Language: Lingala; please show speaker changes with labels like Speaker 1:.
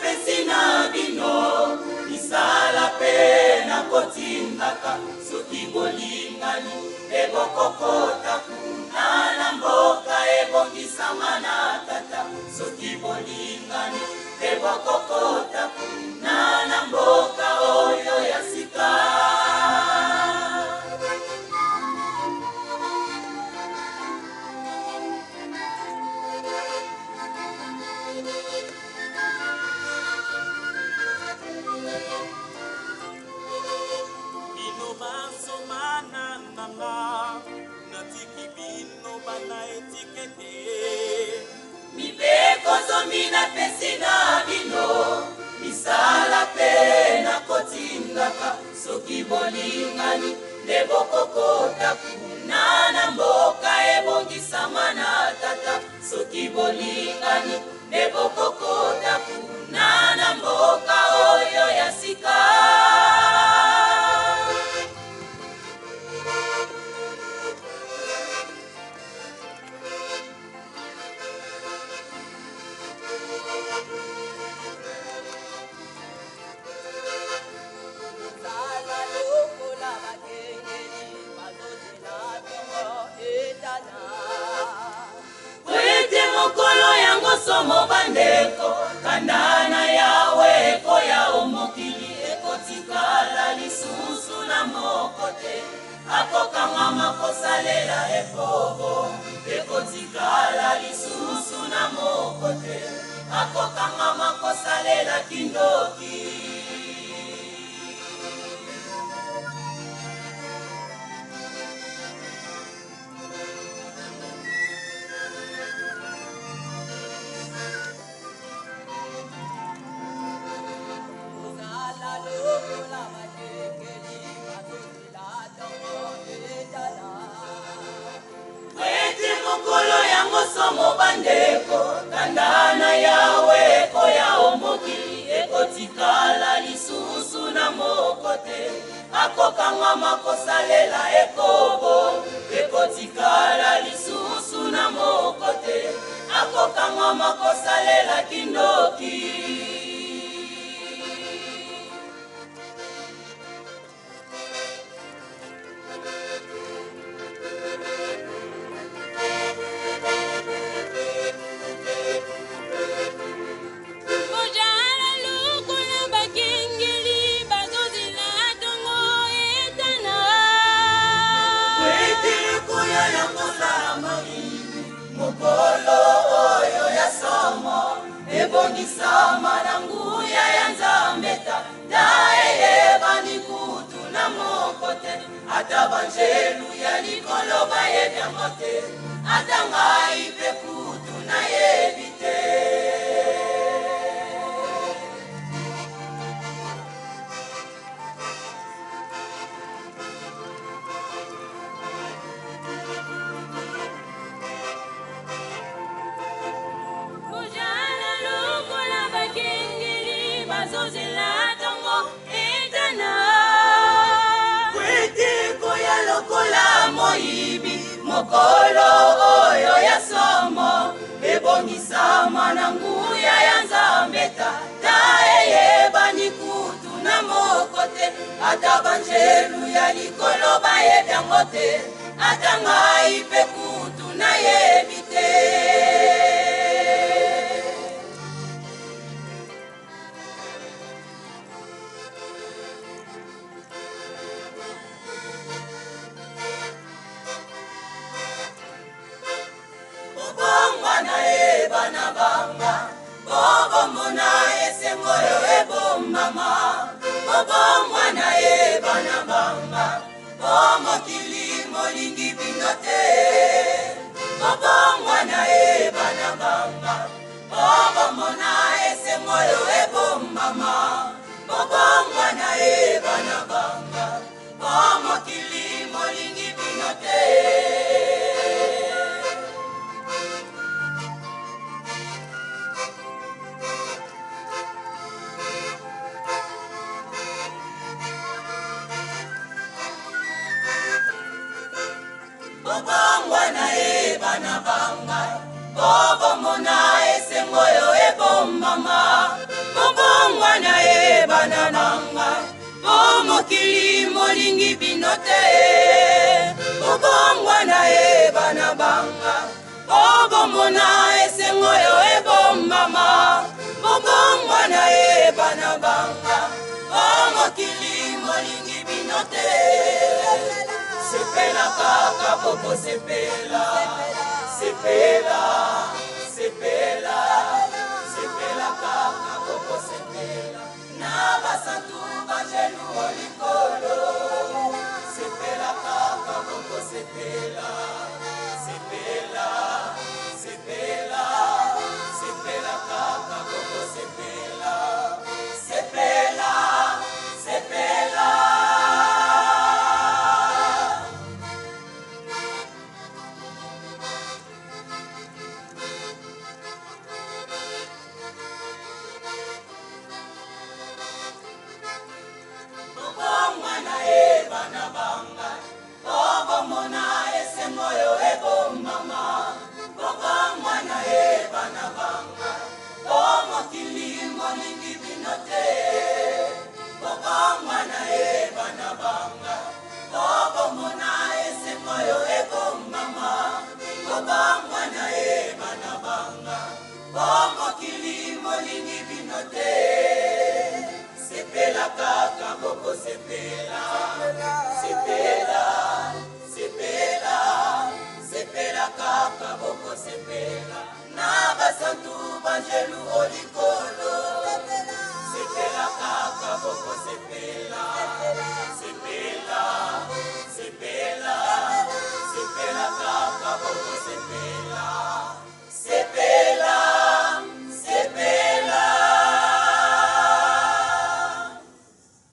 Speaker 1: Pesina bino misala pena kotindaka soki bolingani ebokokota kunana mboka ebongisama na tata soki bolingani ebokokota kunana mboka oyo ya sika. Mina pesina bino misala pena kotindaka soki bolingani lebokokota kunana mboka ebongisama na tata soki bolingani lebokokota kunana mboka oyo ya sika. Somo bandeko kandana yawe koya omokili ekotikala lisusu na mokote akokanga makosalela ekobo ekotikala lisusu na mokote akokanga makosalela kindoki. Somo bandeko kandana yawe koya omokili ekotikala lisusu na mokote akokanga makosalela ekobo ekotikala lisusu na mokote akokanga makosalela kindoki. Mokolo oyo ya somo ebongisama na nguya ya nzambeta daeyebani kutu na mokote ata banjelu ya likolo bayebyango te ata ngai pe kutu nayebi te. Mokolo oyo ya somo ebongisama na nguya ya nzambeta daeyebani kutu na mokote ata banjelu ya likolo bayebyango te ata ngai pe kutu nayebi te. Bobo mona esengoyo ebombama bobo mwana ebana banga bomo kilimo lingi binote bobo mwana ebana banga bobo mona esengoyo ebombama bobo mwana ebana banga bomo kilimo lingi binote. bomona esengo oyo ebombama mobongwana yebana banga mokili molingi bino te mobongwana yebana banga bomona esengo oyo ebombama mobongwana yebana banga mokili molingi bino te sepela kaka boko sepela sepela sepela sepela kaka boko sepela na basantu bajelu olikolo sepela kaka boko sepela sepela sepela sepela kaka boko sepela sepela sepela mwana ebana banga bomona esengo oyo ebombama mwana ebana banga mokili molingi bino te mwana ebana banga bomona esengo oyo ebombama mwana ebana banga mokili molingi bino te sepela kaka boko sepela sepela sepela sepela kaka boko sepela na basantu banjelu olikolo